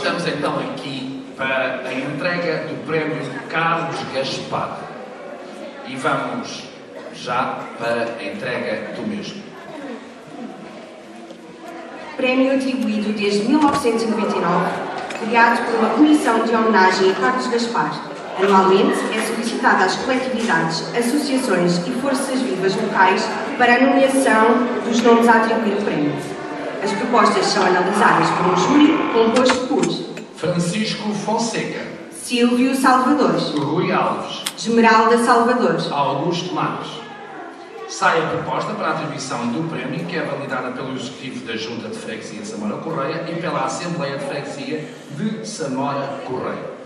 estamos então aqui para a entrega do prémio Carlos Gaspar e vamos já para a entrega do mesmo. Prémio atribuído desde 1999, criado por uma comissão de homenagem a Carlos Gaspar. Anualmente é solicitado às coletividades, associações e forças vivas locais para a nomeação dos nomes a atribuir o prémio. As propostas são analisadas por um júri composto por Francisco Fonseca, Silvio Salvador, Rui Alves, Esmeralda Salvador, Augusto Marques. Sai a proposta para a atribuição do prémio, que é validada pelo Executivo da Junta de Freguesia de Samora Correia e pela Assembleia de Freguesia de Samora Correia.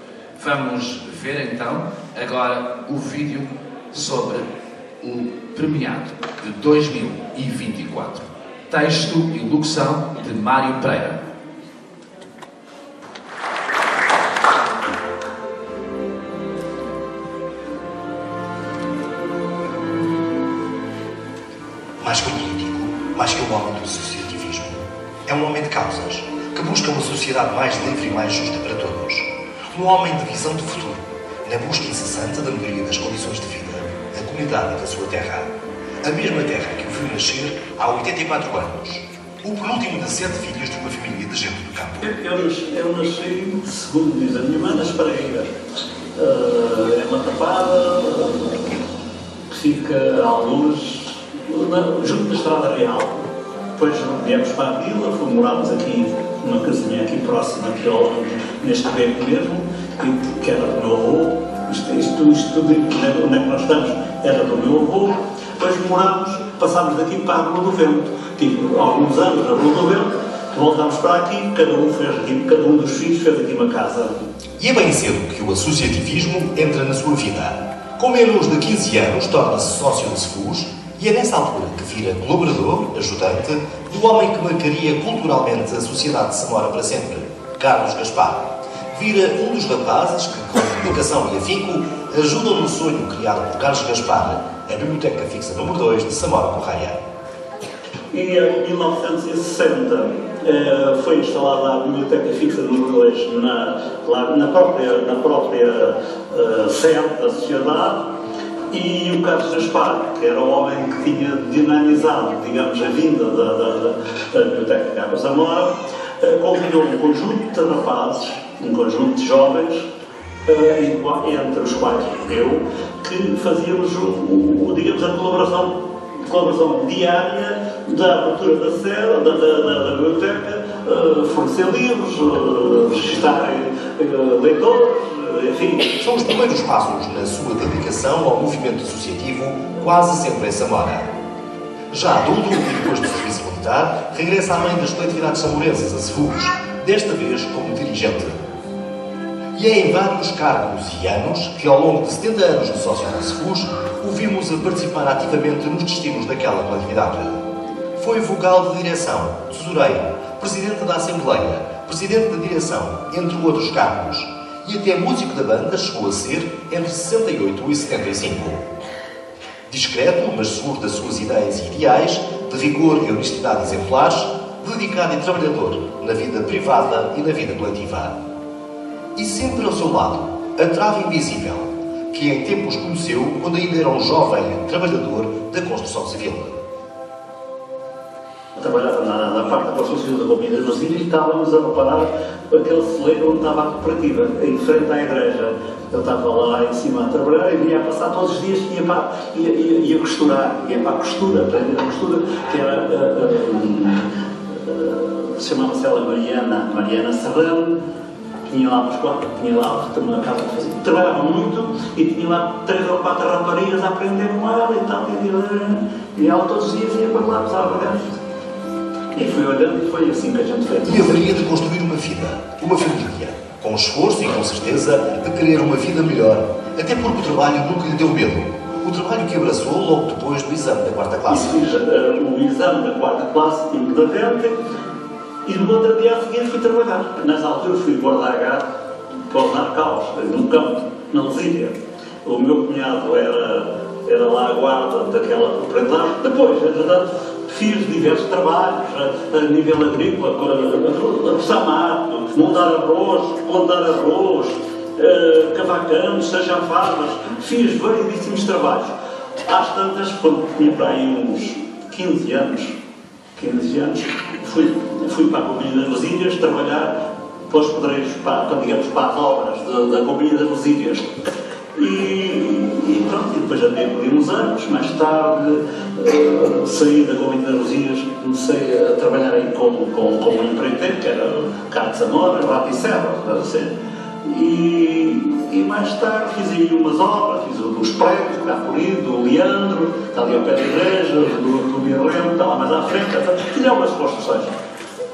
Vamos ver então agora o vídeo sobre o premiado de 2024. Texto e locução de Mário Pereira. Mais que um político, mais que um homem do associativismo, é um homem de causas, que busca uma sociedade mais livre e mais justa para todos. Um homem de visão de futuro, na busca incessante da melhoria das condições de vida da comunidade e da sua terra. A mesma terra que o viu nascer há 84 anos. O penúltimo de 7 filhos de uma família de gente do campo. Eu nasci, segundo diz a minha mãe, na Esparreira. É uma tapada que fica a alguns junto da Estrada Real. Depois viemos para a vila, morámos aqui numa casinha aqui próxima, neste beco mesmo, que era do meu avô. Isto tudo onde é que nós estamos era do meu avô. Depois passámos daqui para a Rua do Vento. Tive alguns anos na Rua do Vento, voltámos para aqui, cada um dos filhos fez aqui uma casa. E é bem cedo que o associativismo entra na sua vida. Com menos de 15 anos, torna-se sócio de Cefus e é nessa altura que vira colaborador, ajudante, do homem que marcaria culturalmente a sociedade de Samora para sempre, Carlos Gaspar. Vira um dos rapazes que, com dedicação e afinco, ajudam no sonho criado por Carlos Gaspar, a Biblioteca Fixa número 2 de Samora Correia. E em 1960 foi instalada a Biblioteca Fixa número 2 na própria sede da sociedade. E o Carlos Gaspar, que era o homem que tinha dinamizado, digamos, a vinda da Biblioteca Carlos Samora, convidou um conjunto de rapazes, um conjunto de jovens, entre os quais eu, que fazíamos, digamos, a colaboração diária da abertura da sede, da biblioteca, fornecer livros, registrar leitores, enfim. São os primeiros passos na sua dedicação ao movimento associativo, quase sempre em Samora. Já adulto e depois do serviço militar, regressa à mãe das coletividades samorenses, a Cefus, desta vez como dirigente. E é em vários cargos e anos que, ao longo de 70 anos de sócio da Cefus, o vimos a participar ativamente nos destinos daquela coletividade. Foi vogal de direção, tesoureiro, presidente da Assembleia, presidente de direção, entre outros cargos, e até músico da banda chegou a ser entre 68 e 75. Discreto, mas seguro das suas ideias e ideais, de rigor e honestidade exemplares, dedicado e trabalhador na vida privada e na vida coletiva. E sempre ao seu lado, a trave invisível, que em tempos conheceu quando ainda era um jovem trabalhador da construção civil. Trabalhava na parte da construção civil da Companhia das Vasilhas e estávamos a reparar aquele celeiro onde estava a cooperativa, em frente à igreja. Eu estava lá em cima a trabalhar e vinha a passar todos os dias, ia costurar, ia para a costura, aprender a costura, que era, chamava-se ela Mariana Serrano. Tinha lá uma casa de fazer. Trabalhava muito e tinha lá 3 ou 4 raparigas a aprender com ela e tal. E ela todos os dias ia para lá, precisava dentro. E fui olhando e foi assim que a gente fez. E haveria de construir uma vida, uma família, com esforço e com certeza de querer uma vida melhor, até porque o trabalho nunca lhe deu medo. O trabalho que abraçou logo depois do exame da 4ª classe. E fiz o exame da 4ª classe, tive da frente. E no outro dia a seguir fui trabalhar. Nessa altura fui guardar gado para os narcaus, no campo, na Lesília. O meu cunhado era lá a guarda daquela propriedade. Depois, entretanto, fiz diversos trabalhos a nível agrícola, roçar mato, moldar arroz, plantar arroz, cavar campos, sajafadas, fiz variedíssimos trabalhos. Às tantas, quando tinha para aí uns 15 anos, fui para a Companhia das Ilhas trabalhar para os pedreiros, para as obras da Companhia das Ilhas. E pronto, e depois já teve ali uns anos, mais tarde saí da Companhia das Ilhas, comecei a trabalhar aí como um empreiteiro, que era Carlos Zamora, Rato e Serra, assim. E mais tarde fiz aí umas obras, fiz os prédios, o Cafurido, o Leandro, está ali ao pé da igreja, do Birrento, está lá mais à frente, fiz algumas construções.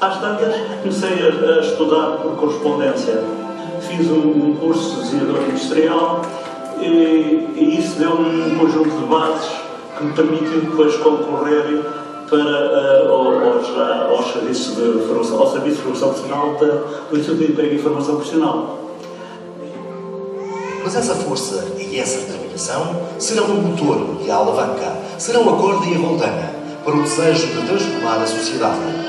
Às tantas comecei a estudar por correspondência. Fiz um curso de desenhador industrial e isso deu-me um conjunto de bases que me permitiu depois concorrer para aos serviços ao Serviço de Formação Profissional do Instituto de Emprego e Formação Profissional. Mas essa força e essa determinação serão o motor e a alavanca, serão a corda e a roldana para o desejo de transformar a sociedade.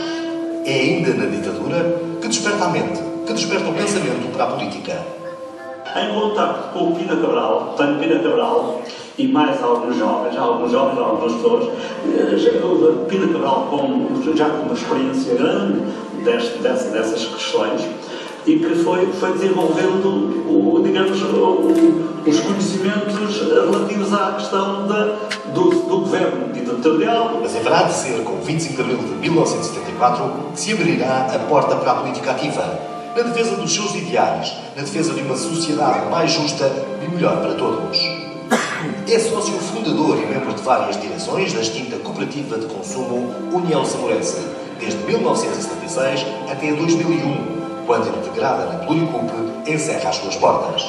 É ainda na ditadura que desperta a mente, que desperta o pensamento para a política. Em contacto com o Pina Cabral, tenho Pina Cabral e mais alguns jovens, algumas pessoas, Pina Cabral já com uma experiência grande dessas questões, e que foi desenvolvendo, digamos, os conhecimentos relativos à questão do governo ditatorial. Mas haverá de ser com o 25 de abril de 1974 que se abrirá a porta para a política ativa, na defesa dos seus ideais, na defesa de uma sociedade mais justa e melhor para todos. É sócio fundador e membro de várias direções da extinta Cooperativa de Consumo União Samorense, desde 1976 até 2001, quando integrada na Pluricup, encerra as suas portas.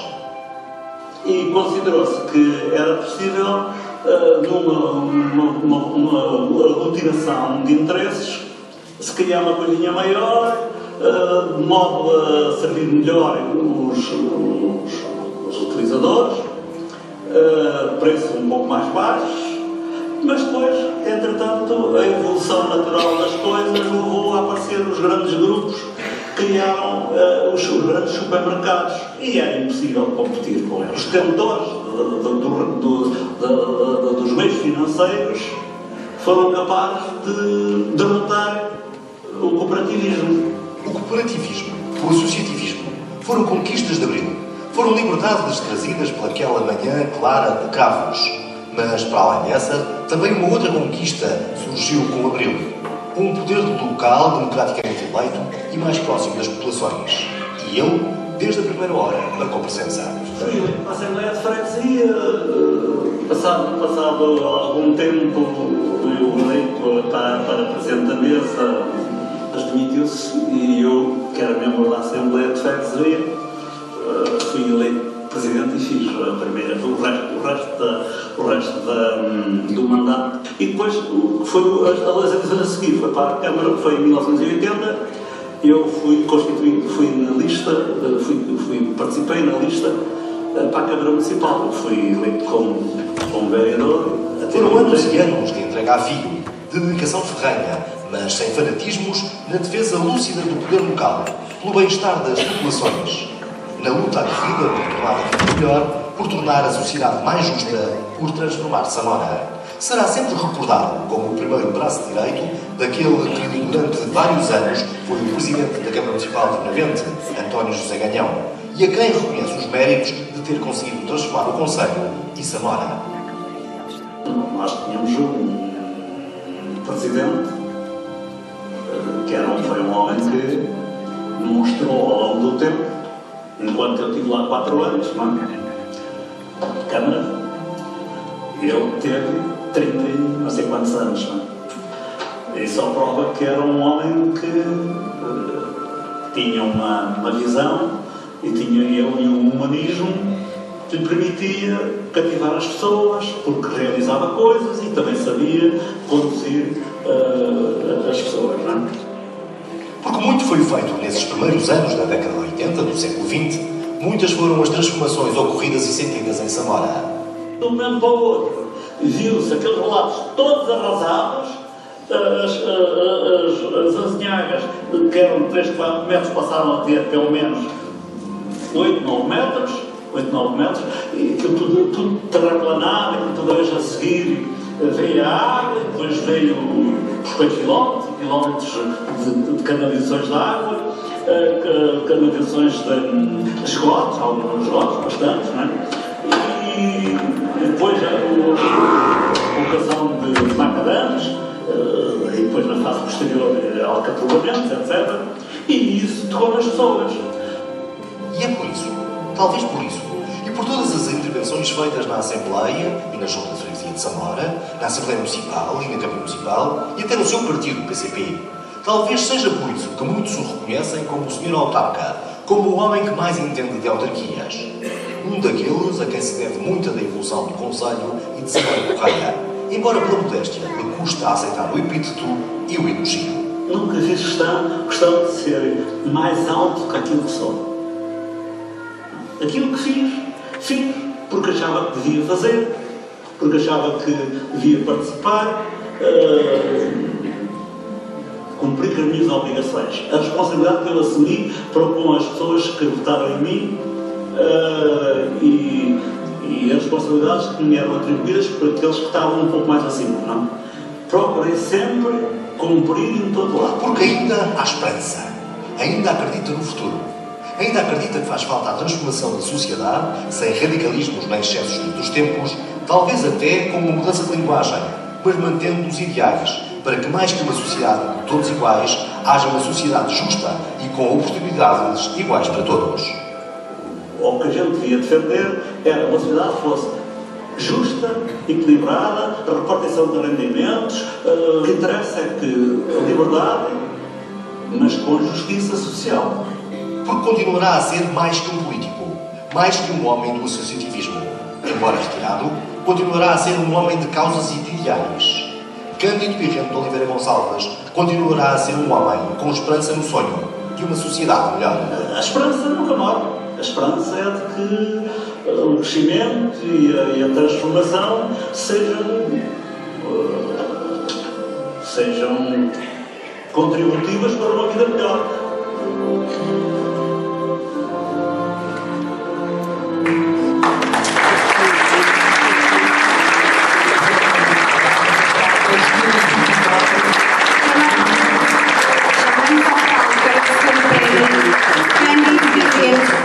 E considerou-se que era possível, numa aglutinação de interesses, se criar uma coisinha maior, de modo a servir melhor os utilizadores, preços um pouco mais baixos, mas depois, entretanto, a evolução natural das coisas levou a aparecer os grandes grupos, criaram os grandes supermercados e era impossível competir com eles. Os detentores dos meios financeiros foram capazes de derrotar o cooperativismo. O cooperativismo, o associativismo, foram conquistas de Abril, foram liberdades trazidas pelaquela manhã clara de Cravos. Mas, para além dessa, também uma outra conquista surgiu com Abril. Um poder local, democraticamente eleito e mais próximo das populações. E ele, desde a primeira hora, marcou presença. Fui para a Assembleia de Freguesia, passado algum tempo, o eleito para Presidente da Mesa, mas demitiu-se e eu, que era membro da Assembleia de Freguesia, fui eleito Presidente e fiz a primeira, o resto do mandato. E depois foi as eleições a seguir, foi para a Câmara, foi em 1980, eu fui constituído, participei na lista para a Câmara Municipal, fui eleito como vereador. Foram anos e anos de entrega a fio, de dedicação ferrenha, mas sem fanatismos, na defesa lúcida do poder local, pelo bem-estar das populações. Na luta aguerrida por tornar a vida melhor, por tornar a sociedade mais justa, por transformar Samora. Será sempre recordado como o primeiro braço direito daquele que durante vários anos foi o Presidente da Câmara Municipal de Benavente, António José Ganhão, e a quem reconhece os méritos de ter conseguido transformar o Conselho e Samora. Nós tínhamos um Presidente que foi um homem que mostrou ao longo do tempo, enquanto eu estive lá 4 anos, de Câmara, ele teve 30 e não sei quantos anos. E só prova que era um homem que tinha uma visão e tinha um humanismo que lhe permitia cativar as pessoas, porque realizava coisas e também sabia conduzir as pessoas. Porque muito foi feito nesses primeiros anos da década de 80 do século XX, muitas foram as transformações ocorridas e sentidas em Samora. De um momento para o outro, viu-se aqueles relatos todos arrasados as azinhagas, que eram de 3, 4 metros, passaram a ter pelo menos 8, 9 metros, e aquilo tudo terraplanado, aquilo toda vez a seguir veio a água, depois veio os quilómetros de canalizações de água, canalizações de esgotos, alguns esgotos, bastantes, não é? E depois a colocação de macadames, e depois na fase posterior alcatroamento, etc. E isso tocou nas pessoas. E é por isso, talvez por isso, e por todas as intervenções feitas na Assembleia e na Junta de Freguesia de Samora, na Assembleia Municipal e na Câmara Municipal, e até no seu partido, o PCP, talvez seja por isso que muitos o reconhecem como o Sr. Autarca, como o homem que mais entende de autarquias. Um daqueles a quem se deve muita da evolução do Conselho e de Samora Correia, embora pela modéstia lhe custa aceitar o epíteto e o elogio. Nunca fiz questão de ser mais alto que aquilo que sou. Aquilo que fiz porque achava que devia fazer, porque achava que devia participar, cumprir com as minhas obrigações. A responsabilidade que eu assumi para com as pessoas que votaram em mim e as responsabilidades que me eram atribuídas por aqueles que estavam um pouco mais acima, não? Procurei sempre cumprir em todo lado. Porque ainda há esperança, ainda acredita no futuro, ainda acredita que faz falta a transformação da sociedade, sem radicalismos nem excessos dos tempos, talvez até com uma mudança de linguagem, mas mantendo os ideais, para que mais que uma sociedade de todos iguais, haja uma sociedade justa e com oportunidades iguais para todos. O que a gente devia defender era uma sociedade que fosse justa, equilibrada, a repartição de rendimentos, o que interessa é que a liberdade, mas com justiça social. Porque continuará a ser mais que um político, mais que um homem do associativismo. Embora retirado, continuará a ser um homem de causas e de ideais. Cândido Pirrento de Oliveira Gonçalves continuará a ser um homem com esperança no sonho de uma sociedade melhor. A esperança nunca morre. A esperança é de que o crescimento e a transformação sejam contributivas para uma vida melhor.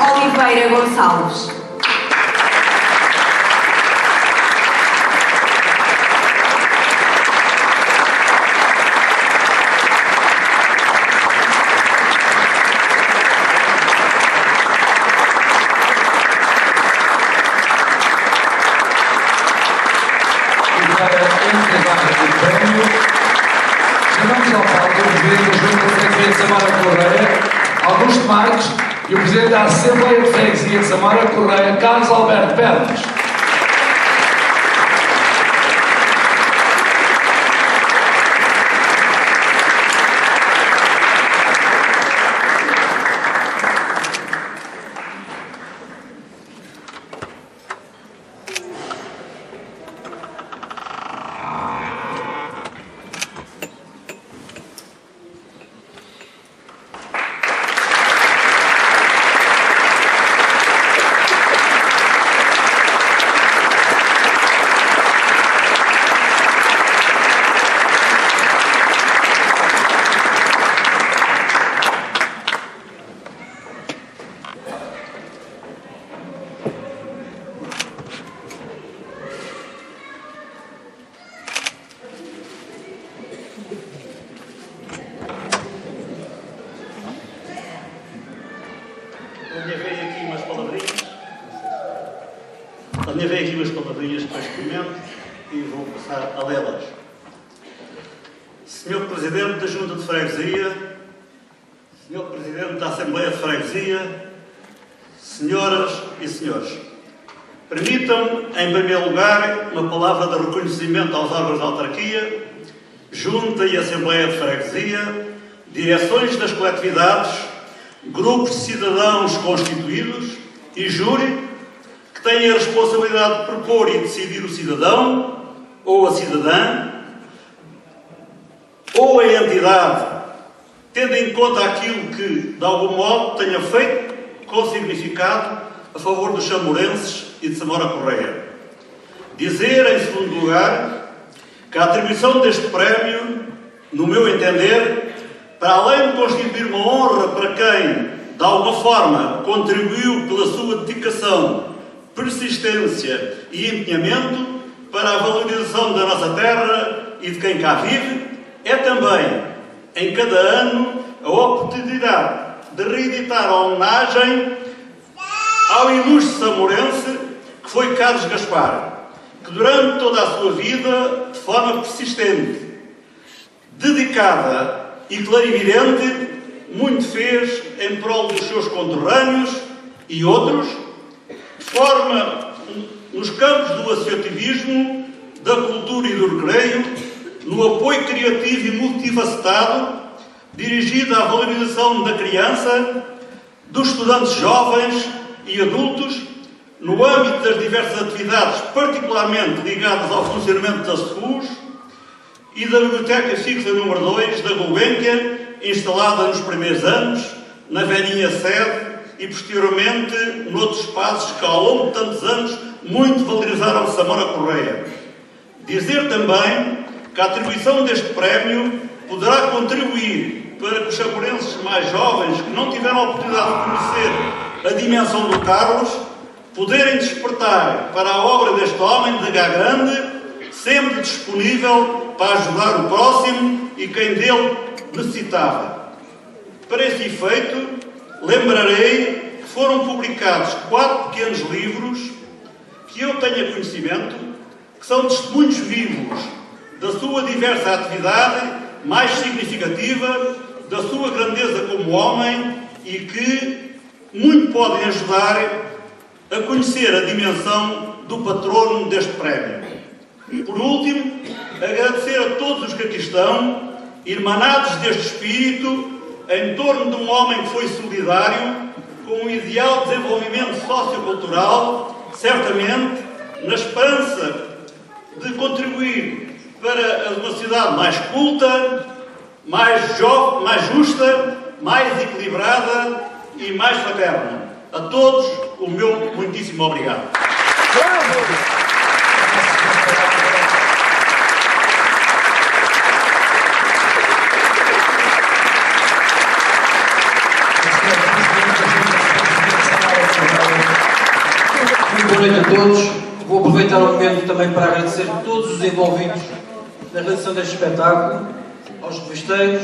Oliveira Gonçalves. Chamamos ao palco o Presidente da Junta de Freguesia de Samora Correia, Augusto Marques, e o Presidente da Assembleia de Freguesia de Samora Correia, Carlos Alberto Pernas. Alinhavei aqui umas palavrinhas para este momento e vou passar a lê-las. Senhor Presidente da Junta de Freguesia, Senhor Presidente da Assembleia de Freguesia, Senhoras e Senhores, permitam-me, em primeiro lugar, uma palavra de reconhecimento aos órgãos da autarquia, Junta e Assembleia de Freguesia, direções das coletividades, grupos de cidadãos constituídos e júri, que têm a responsabilidade de propor e decidir o cidadão ou a cidadã, ou a entidade, tendo em conta aquilo que, de algum modo, tenha feito com significado a favor dos samorenses e de Samora Correia. Dizer, em segundo lugar, que a atribuição deste prémio, no meu entender, para além de constituir uma honra para quem, de alguma forma, contribuiu pela sua dedicação, persistência e empenhamento para a valorização da nossa terra e de quem cá vive, é também, em cada ano, a oportunidade de reeditar a homenagem ao ilustre samorense que foi Carlos Gaspar, que durante toda a sua vida, de forma persistente, dedicada e clarividente, muito fez em prol dos seus conterrâneos e outros, de forma nos campos do associativismo, da cultura e do recreio, no apoio criativo e multifacetado, dirigido à valorização da criança, dos estudantes jovens e adultos, no âmbito das diversas atividades particularmente ligadas ao funcionamento da SFUS e da Biblioteca Fixa número 2 da Gulbenkian, instalada nos primeiros anos, na velhinha sede e posteriormente noutros espaços que ao longo de tantos anos muito valorizaram Samora Correia. Dizer também que a atribuição deste prémio poderá contribuir para que os samorenses mais jovens que não tiveram a oportunidade de conhecer a dimensão do Carlos poderem despertar para a obra deste homem de H grande, sempre disponível para ajudar o próximo e quem dele necessitava. Para esse efeito, lembrarei que foram publicados 4 pequenos livros que eu tenha conhecimento, que são testemunhos vivos da sua diversa atividade mais significativa, da sua grandeza como homem e que muito podem ajudar a conhecer a dimensão do patrono deste prémio. Por último, agradecer a todos os que aqui estão, irmanados deste espírito, em torno de um homem que foi solidário, com um ideal de desenvolvimento sociocultural, certamente, na esperança de contribuir para uma sociedade mais culta, mais jovem, mais justa, mais equilibrada e mais fraterna. A todos, o meu muitíssimo obrigado. Muito boa noite a todos. Vou aproveitar o momento também para agradecer a todos os envolvidos na realização deste espetáculo, aos revisteiros,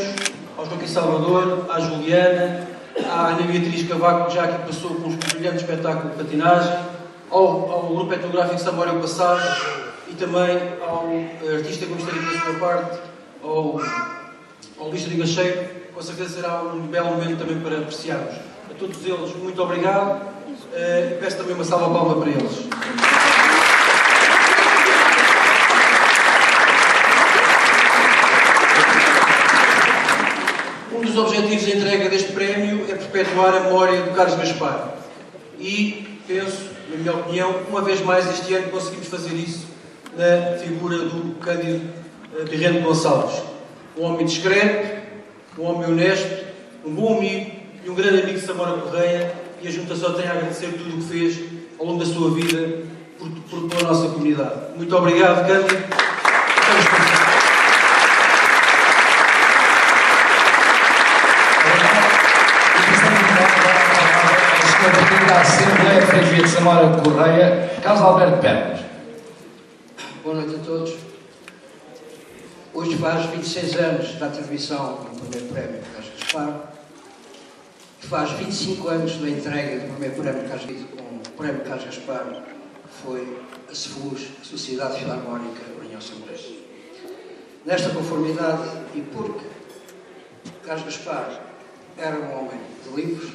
ao Joaquim Salvador, à Juliana, à Ana Beatriz Cavaco, que já aqui passou com um brilhante espetáculo de patinagem, ao grupo etnográfico Samora Passado e também ao artista que gostaria da sua parte, ao Luís de Gacheiro. Com certeza será um belo momento também para apreciarmos. A todos eles, muito obrigado e peço também uma salva de palmas para eles. Um dos objetivos da entrega deste prémio é perpetuar a memória do Carlos Gaspar. E penso, na minha opinião, uma vez mais este ano conseguimos fazer isso na figura do Cândido Birrento Gonçalves. Um homem discreto, um homem honesto, um bom amigo e um grande amigo de Samora Correia, e a Junta só tem a agradecer tudo o que fez ao longo da sua vida pela nossa comunidade. Muito obrigado, Cândido. Estamos contigo. Da Assembleia de Freguesia de Samora Correia, Carlos Alberto Pernas. Boa noite a todos. Hoje faz 26 anos da atribuição do primeiro prémio de Carlos Gaspar, e faz 25 anos da entrega do primeiro prémio de Carlos Gaspar, que foi a SFUS, Sociedade Filarmónica União Samorense. Nesta conformidade, e porque Carlos Gaspar era um homem de livros,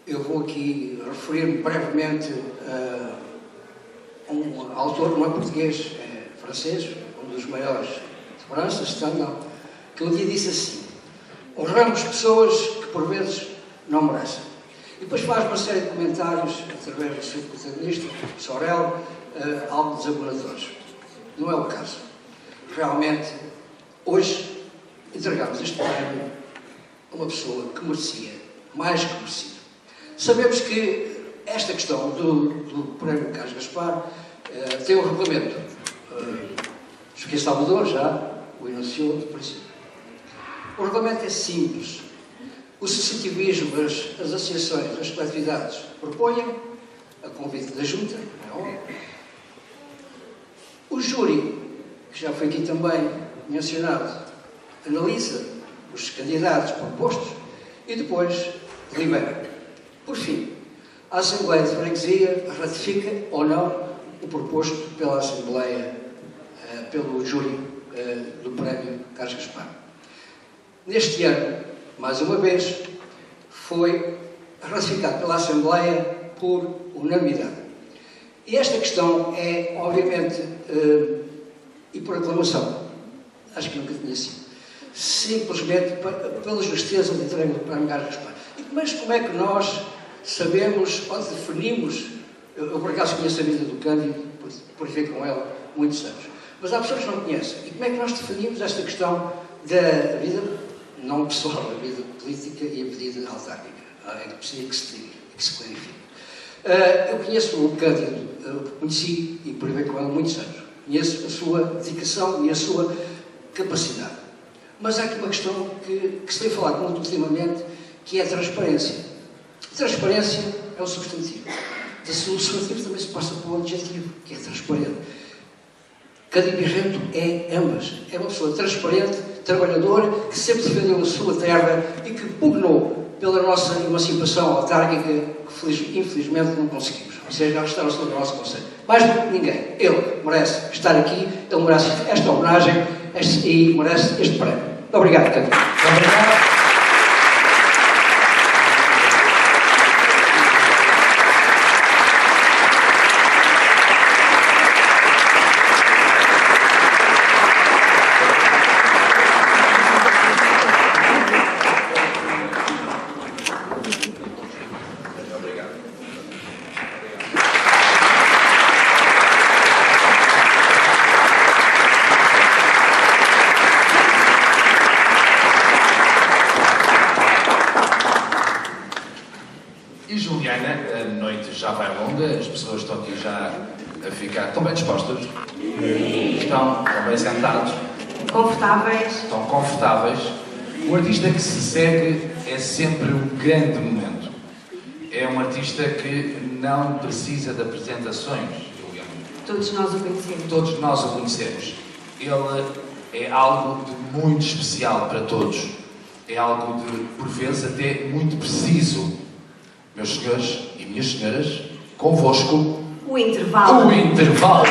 eu vou aqui referir-me brevemente a um autor, não é português, é francês, um dos maiores de França, Stendhal, que um dia disse assim: honramos pessoas que por vezes não merecem. E depois faz uma série de comentários, através do seu protagonista, Sorel, algo desaboradores. Não é o caso. realmente, hoje, entregamos este prémio a uma pessoa que merecia, mais que merecia. Sabemos que esta questão do prémio Carlos Gaspar tem um regulamento. O Sr. Salvador já o enunciou de princípio. O regulamento é simples. O associativismo, as associações, as coletividades propõem, a convite da Junta, o júri, que já foi aqui também mencionado, analisa os candidatos propostos e depois delibera. Por fim, a Assembleia de Freguesia ratifica ou não o proposto pela Assembleia, pelo júri do prémio Carlos Gaspar. Neste ano, mais uma vez, foi ratificado pela Assembleia por unanimidade. E esta questão é, obviamente, e por aclamação, acho que nunca tinha sido, simplesmente pela justeza de entrega do prémio Carlos Gaspar. Mas como é que nós sabemos ou definimos, eu por acaso conheço a vida do Cândido, por viver com ela muitos anos, mas há pessoas que não conhecem. E como é que nós definimos esta questão da vida, não pessoal, da vida política e a vida autárquica? É que precisa que se diga, que se clarifique. Eu conheço o Cândido, conheci e por viver com ela muitos anos. Conheço a sua dedicação e a sua capacidade. Mas há aqui uma questão que se tem falado muito ultimamente, que é a transparência. A transparência é o substantivo. O substantivo também se passa para o adjetivo, que é transparente. Cada dirigente é ambas. É uma pessoa transparente, trabalhadora, que sempre defendeu a sua terra e que pugnou pela nossa emancipação autárquica, que infelizmente não conseguimos. Ou seja, a restauração do nosso Conselho. Mais do que ninguém. Ele merece estar aqui, ele merece esta homenagem e merece este prémio. Muito obrigado, Cândido. Obrigado. E Juliana, a noite já vai longa, as pessoas estão aqui já a ficar... Estão bem dispostas? Estão bem sentados? Confortáveis. Estão confortáveis. O artista que se segue é sempre um grande momento. É um artista que não precisa de apresentações, Juliana. Todos nós o conhecemos. Todos nós o conhecemos. Ele é algo de muito especial para todos. É algo de, por vezes, até muito preciso. Meus senhores e minhas senhoras, convosco, O intervalo. o intervalo.